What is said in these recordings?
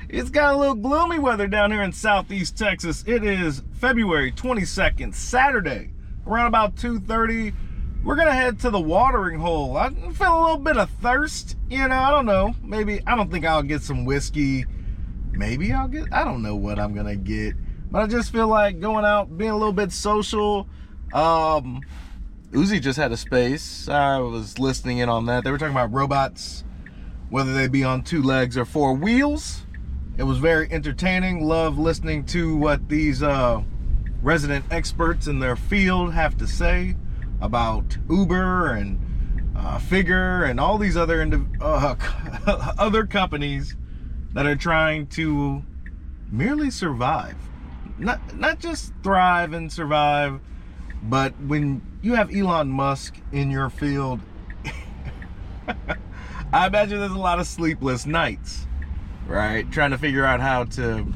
It's got a little gloomy weather down here in Southeast Texas. It is February 22nd, Saturday, around about 2:30. We're gonna head to the watering hole. I feel a little bit of thirst, you know, I don't know. Maybe, I don't think I'll get some whiskey. Maybe I don't know what I'm gonna get. But I just feel like going out, being a little bit social. Uzi just had a space. I was listening in on that. They were talking about robots, whether they be on 2 legs or 4 wheels. It was very entertaining. Love listening to what these resident experts in their field have to say about Uber and Figure and all these other other companies that are trying to merely survive. Not just thrive and survive, but when you have Elon Musk in your field, I imagine there's a lot of sleepless nights, right? Trying to figure out how to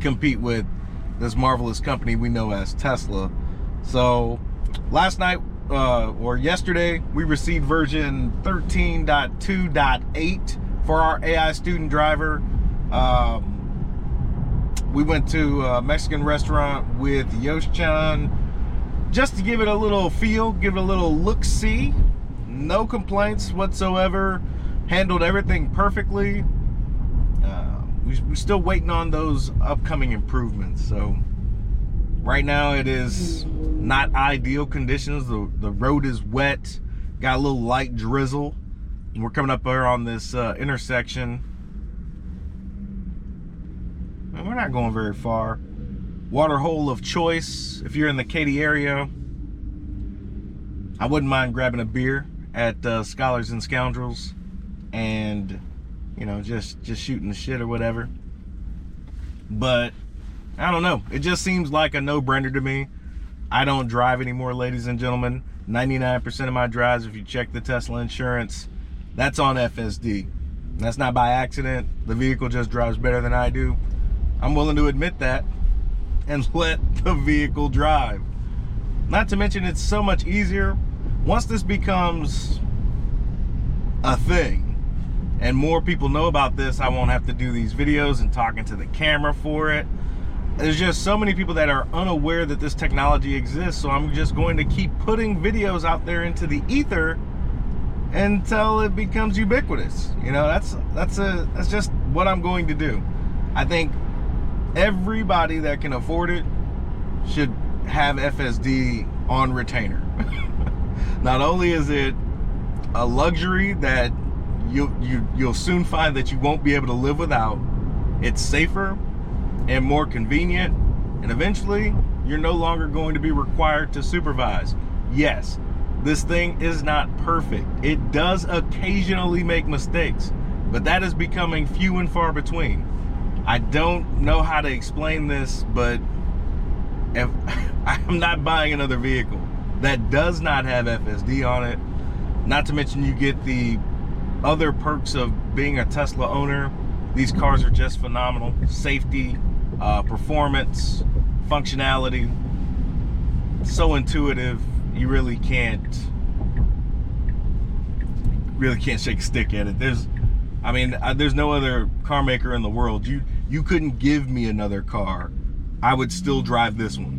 compete with this marvelous company we know as Tesla. So last night, or yesterday, we received version 13.2.8 for our AI student driver. We went to a Mexican restaurant with Yosh-chan just to give it a little feel, give it a little look-see. No complaints whatsoever. Handled everything perfectly. We're still waiting on those upcoming improvements. So right now it is not ideal conditions. The road is wet. Got a little light drizzle. We're coming up here on this intersection. And we're not going very far. Water hole of choice. If you're in the Katy area, I wouldn't mind grabbing a beer at Scholars and Scoundrels and, you know, just shooting the shit or whatever. But I don't know. It just seems like a no-brainer to me. I don't drive anymore, ladies and gentlemen. 99% of my drives, if you check the Tesla insurance, that's on FSD. That's not by accident. The vehicle just drives better than I do. I'm willing to admit that and let the vehicle drive. Not to mention, it's so much easier. Once this becomes a thing and more people know about this, I won't have to do these videos and talking to the camera for it. There's just so many people that are unaware that this technology exists, so I'm just going to keep putting videos out there into the ether until it becomes ubiquitous. You know, that's just what I'm going to do. I think everybody that can afford it should have FSD on retainer. Not only is it a luxury that you'll soon find that you won't be able to live without, it's safer and more convenient, and eventually you're no longer going to be required to supervise. Yes, this thing is not perfect. It does occasionally make mistakes, but that is becoming few and far between. I don't know how to explain this, but if I'm not buying another vehicle that does not have FSD on it. Not to mention you get the other perks of being a Tesla owner. These cars are just phenomenal. Safety, performance, functionality, so intuitive. You really can't shake a stick at it. There's no other car maker in the world. You couldn't give me another car. I would still drive this one.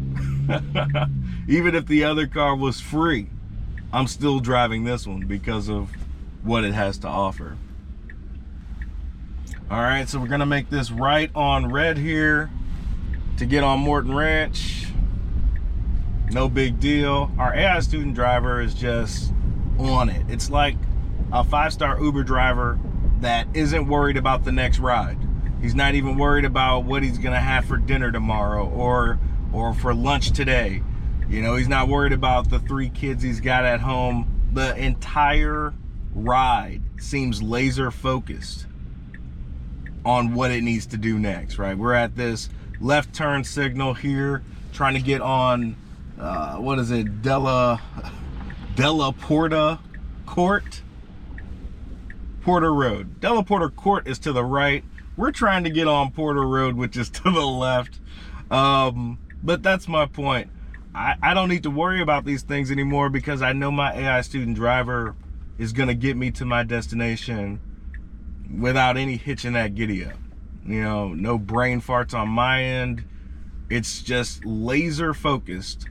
Even if the other car was free, I'm still driving this one because of what it has to offer. All right, so we're gonna make this right on red here to get on Morton Ranch. No big deal. Our AI student driver is just on it. It's like a 5-star Uber driver that isn't worried about the next ride. He's not even worried about what he's gonna have for dinner tomorrow or for lunch today. You know, he's not worried about the 3 kids he's got at home. The entire ride seems laser focused on what it needs to do next, right? We're at this left turn signal here, trying to get on, what is it, Della Porta Court? Porter Road. Della Porta Court is to the right. We're trying to get on Porter Road, which is to the left. But that's my point. I don't need to worry about these things anymore because I know my AI student driver is gonna get me to my destination without any hitch in that giddy up. You know, no brain farts on my end. It's just laser focused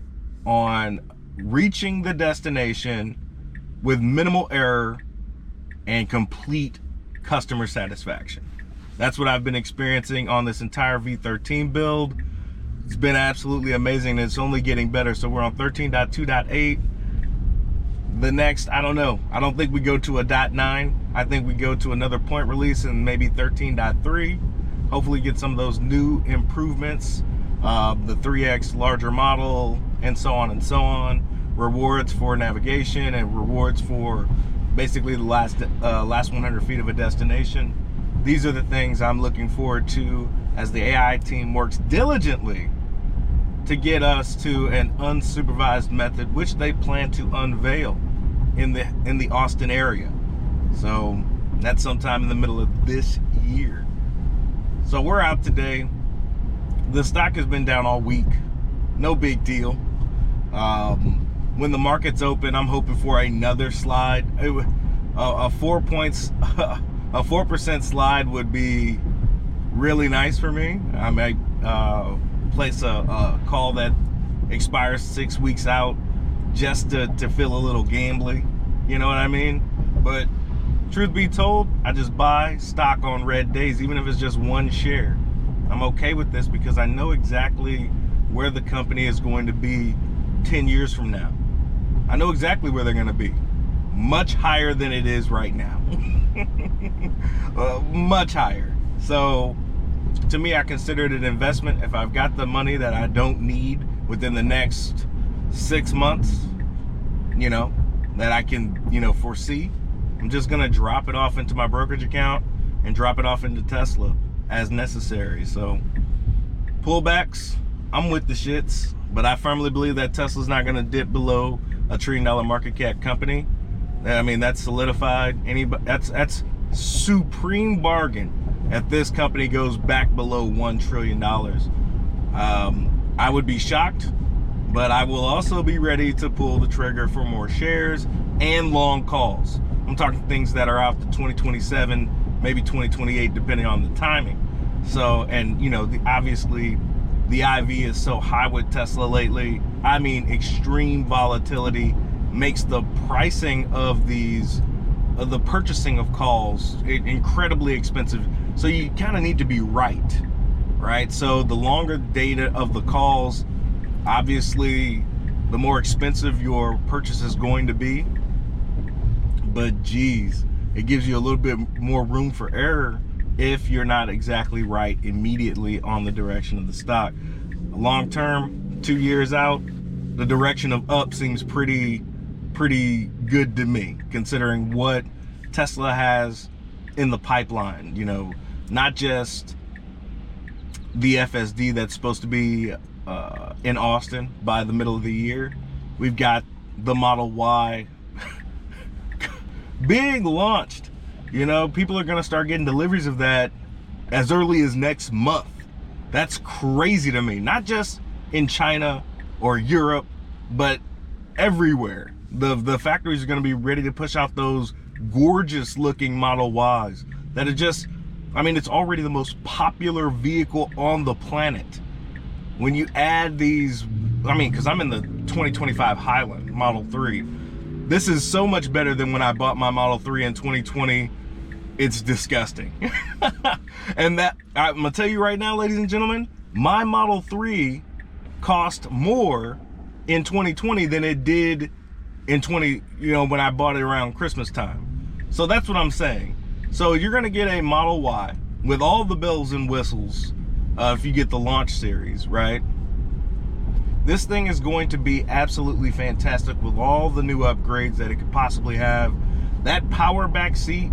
on reaching the destination with minimal error and complete customer satisfaction. That's what I've been experiencing on this entire V13 build. It's been absolutely amazing, and it's only getting better. So we're on 13.2.8. The next, I don't know. I don't think we go to a .9. I think we go to another point release and maybe 13.3. Hopefully get some of those new improvements, the 3X larger model, and so on and so on. Rewards for navigation and rewards for basically the last 100 feet of a destination. These are the things I'm looking forward to as the AI team works diligently to get us to an unsupervised method, which they plan to unveil in the Austin area. So that's sometime in the middle of this year. So we're out today. The stock has been down all week. No big deal. When the market's open, I'm hoping for another slide. A 4% slide would be really nice for me. I might place a call that expires 6 weeks out just to feel a little gambly. You know what I mean? But truth be told, I just buy stock on red days, even if it's just one share. I'm okay with this because I know exactly where the company is going to be 10 years from now. I know exactly where they're going to be. Much higher than it is right now. Much higher. So to me, I consider it an investment. If I've got the money that I don't need within the next 6 months, you know, that I can, you know, foresee, I'm just going to drop it off into my brokerage account and drop it off into Tesla as necessary. So pullbacks, I'm with the shits, but I firmly believe that Tesla's not going to dip below a $1 trillion market cap company. I mean, that's solidified. That's supreme bargain if this company goes back below $1 trillion. I would be shocked, but I will also be ready to pull the trigger for more shares and long calls. I'm talking things that are out to 2027, maybe 2028, depending on the timing. So, and you know, obviously the IV is so high with Tesla lately. I mean, extreme volatility makes the pricing of the purchasing of calls incredibly expensive. So you kind of need to be right? So the longer data of the calls, obviously the more expensive your purchase is going to be. But geez, it gives you a little bit more room for error if you're not exactly right immediately on the direction of the stock. Long term, 2 years out, the direction of up seems pretty good to me, considering what Tesla has in the pipeline. You know, not just the FSD that's supposed to be in Austin by the middle of the year. We've got the Model Y being launched. You know, people are gonna start getting deliveries of that as early as next month. That's crazy to me. Not just in China or Europe, but everywhere. The factories are gonna be ready to push out those gorgeous looking Model Ys that are just, I mean, it's already the most popular vehicle on the planet. When you add these, I mean, because I'm in the 2025 Highland Model 3. This is so much better than when I bought my Model 3 in 2020. It's disgusting. And that, I'm gonna tell you right now, ladies and gentlemen, my Model 3 cost more in 2020 than it did in when I bought it around Christmas time. So that's what I'm saying. So you're gonna get a Model Y with all the bells and whistles if you get the launch series, right? This thing is going to be absolutely fantastic with all the new upgrades that it could possibly have. That power back seat,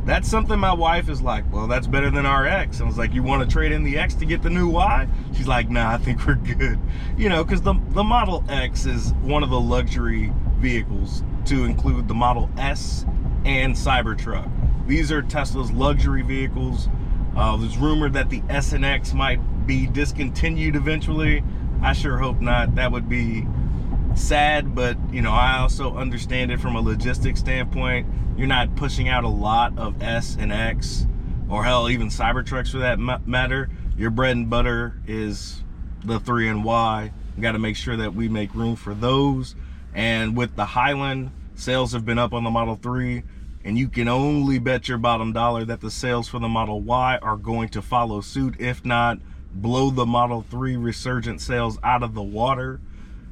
that's something my wife is like, well, that's better than our X. I was like, you want to trade in the X to get the new Y? She's like, nah, I think we're good. You know, because the Model X is one of the luxury vehicles to include the Model S and Cybertruck. These are Tesla's luxury vehicles. There's rumored that the S and X might be discontinued eventually. I sure hope not. That would be sad, but you know, I also understand it from a logistics standpoint. You're not pushing out a lot of S and X, or hell, even Cybertrucks for that matter. Your bread and butter is the 3 and Y. You got to make sure that we make room for those. And with the Highland, sales have been up on the Model 3, and you can only bet your bottom dollar that the sales for the Model Y are going to follow suit, if not blow the Model 3 resurgent sales out of the water.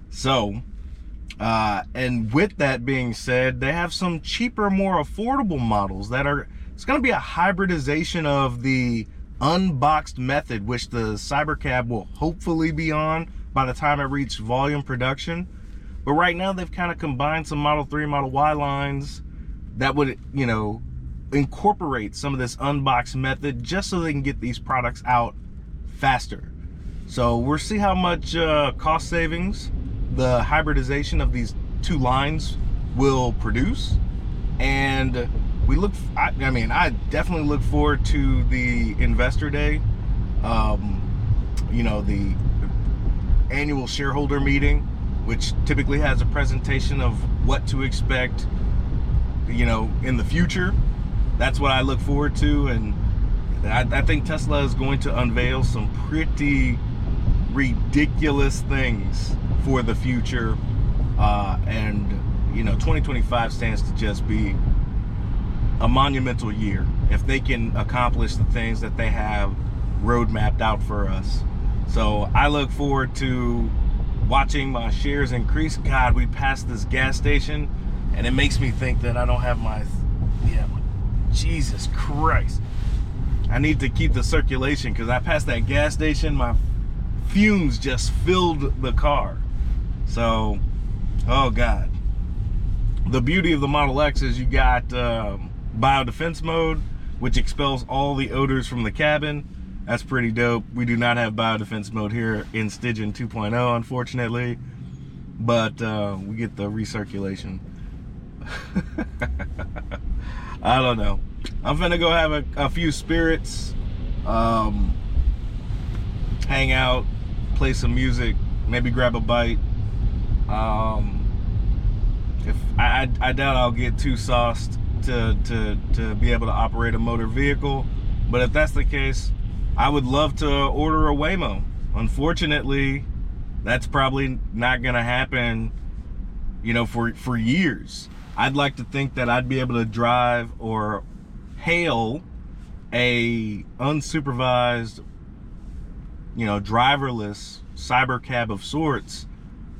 So, and with that being said, they have some cheaper, more affordable models that are, it's going to be a hybridization of the unboxed method, which the Cybercab will hopefully be on by the time it reaches volume production. But right now they've kind of combined some Model 3, Model Y lines that would, you know, incorporate some of this unboxed method just so they can get these products out faster. So we'll see how much cost savings the hybridization of these two lines will produce. And we look, I mean, I definitely look forward to the Investor Day, you know, the annual shareholder meeting, which typically has a presentation of what to expect, you know, in the future. That's what I look forward to. And I think Tesla is going to unveil some pretty ridiculous things for the future. And, you know, 2025 stands to just be a monumental year if they can accomplish the things that they have roadmapped out for us. So I look forward to watching my shares increase. God, we passed this gas station and it makes me think that I don't have my, Jesus Christ. I need to keep the circulation, because I passed that gas station, my fumes just filled the car. So, oh God. The beauty of the Model X is you got biodefense mode, which expels all the odors from the cabin. That's pretty dope. We do not have biodefense mode here in Stygian 2.0, unfortunately, but we get the recirculation. I don't know. I'm finna go have a few spirits, hang out, play some music, maybe grab a bite. If I doubt I'll get too sauced to be able to operate a motor vehicle, but if that's the case, I would love to order a Waymo. Unfortunately, that's probably not gonna happen, you know, for years. I'd like to think that I'd be able to drive or hail a unsupervised, you know, driverless cybercab of sorts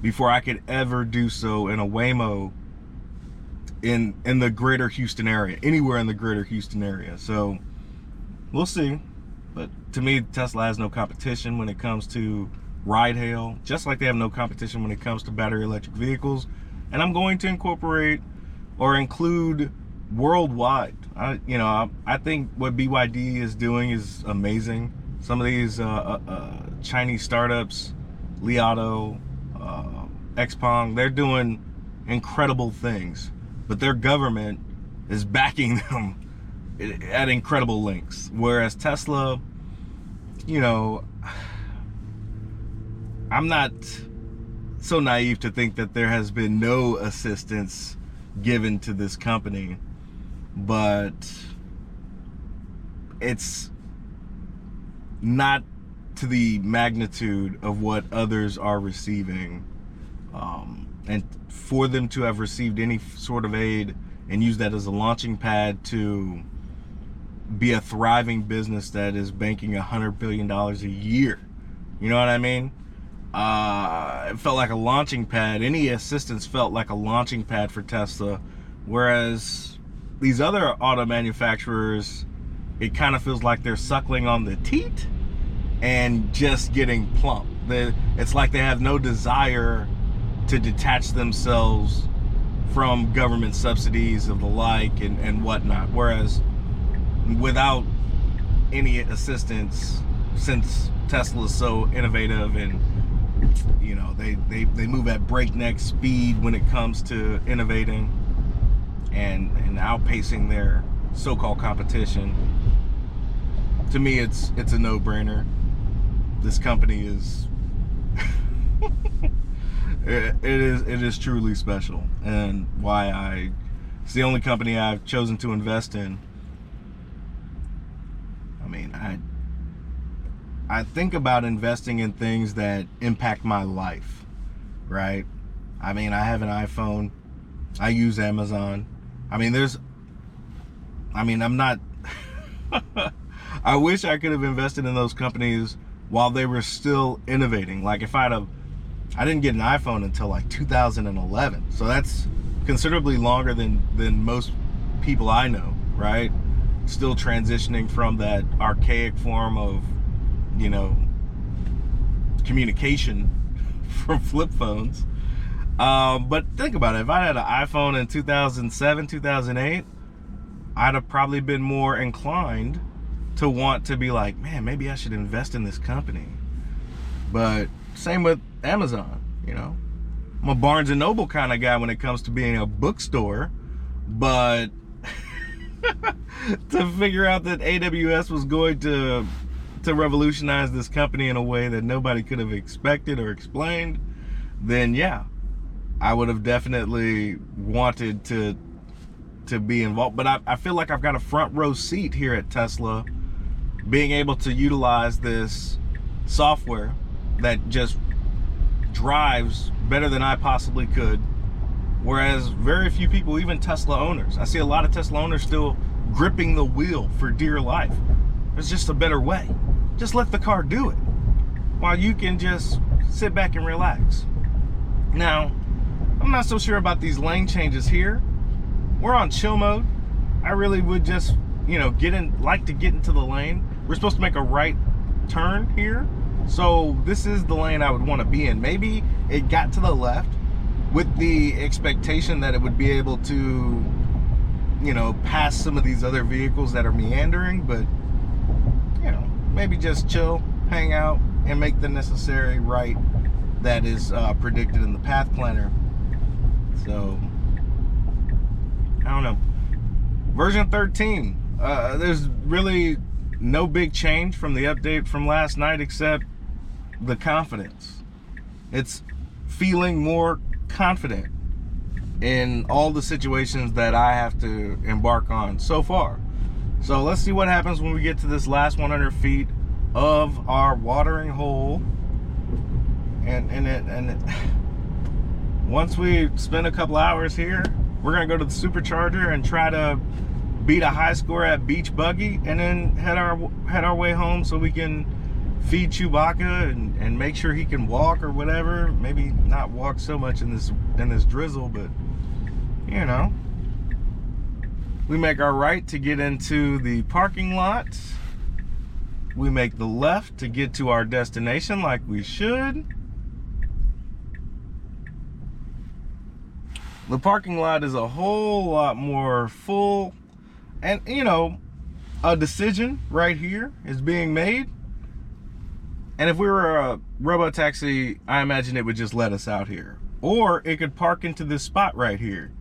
before I could ever do so in a Waymo in the greater Houston area, anywhere in the greater Houston area. So we'll see. But to me, Tesla has no competition when it comes to ride hail, just like they have no competition when it comes to battery electric vehicles. And I'm going to incorporate or include worldwide. I think what BYD is doing is amazing. Some of these Chinese startups, Li Auto, Xpeng, they're doing incredible things, but their government is backing them at incredible lengths. Whereas Tesla, you know, I'm not so naive to think that there has been no assistance given to this company, but it's not to the magnitude of what others are receiving. And for them to have received any sort of aid and use that as a launching pad to be a thriving business that is banking $100 billion a year, you know what I mean? It felt like a launching pad. Any assistance felt like a launching pad for Tesla, whereas these other auto manufacturers, it kind of feels like they're suckling on the teat and just getting plump. It's like they have no desire to detach themselves from government subsidies of the like and whatnot. Whereas without any assistance, since Tesla is so innovative and, you know, they move at breakneck speed when it comes to innovating and outpacing their so-called competition, to me it's a no-brainer. This company is It is truly special, and why it's the only company I've chosen to invest in. I mean, I think about investing in things that impact my life, right? I mean, I have an iPhone. I use Amazon. I mean, I'm not, I wish I could have invested in those companies while they were still innovating. Like if I didn't get an iPhone until like 2011. So that's considerably longer than most people I know, right? Still transitioning from that archaic form of, communication from flip phones. But think about it. If I had an iPhone in 2007, 2008, I'd have probably been more inclined to want to be like, man, maybe I should invest in this company. But same with Amazon, I'm a Barnes and Noble kind of guy when it comes to being a bookstore, but to figure out that AWS was going to revolutionize this company in a way that nobody could have expected or explained, then yeah, I would have definitely wanted to be involved. But I feel like I've got a front row seat here at Tesla, being able to utilize this software that just drives better than I possibly could. Whereas very few people, even Tesla owners, I see a lot of Tesla owners still gripping the wheel for dear life. There's just a better way. Just let the car do it, while you can just sit back and relax. Now, I'm not so sure about these lane changes here. We're on chill mode. I really would just, like to get into the lane. We're supposed to make a right turn here. So this is the lane I would want to be in. Maybe it got to the left with the expectation that it would be able to, pass some of these other vehicles that are meandering, but, maybe just chill, hang out, and make the necessary right that is predicted in the path planner. So, I don't know. Version 13, there's really no big change from the update from last night except the confidence. It's feeling more confident in all the situations that I have to embark on so far. So let's see what happens when we get to this last 100 feet of our watering hole. And once we spend a couple hours here, we're gonna go to the supercharger and try to beat a high score at Beach Buggy, and then head our way home so we can feed Chewbacca and make sure he can walk or whatever. Maybe not walk so much in this drizzle, but we make our right to get into the parking lot. We make the left to get to our destination like we should. The parking lot is a whole lot more full, and a decision right here is being made. And if we were a robo-taxi, I imagine it would just let us out here, or it could park into this spot right here.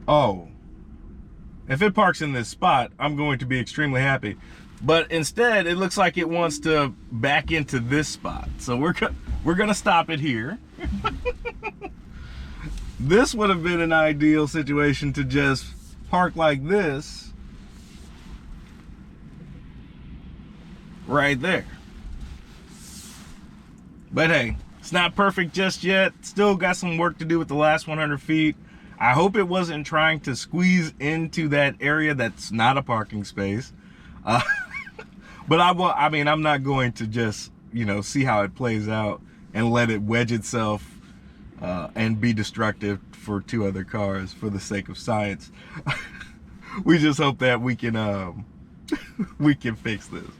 Oh, if it parks in this spot, I'm going to be extremely happy. But instead, it looks like it wants to back into this spot. So we're gonna stop it here. This would have been an ideal situation to just park like this right there. But hey, it's not perfect just yet. Still got some work to do with the last 100 feet. I hope it wasn't trying to squeeze into that area that's not a parking space. But I'm not going to just, see how it plays out and let it wedge itself and be destructive for two other cars for the sake of science. We just hope that we can fix this.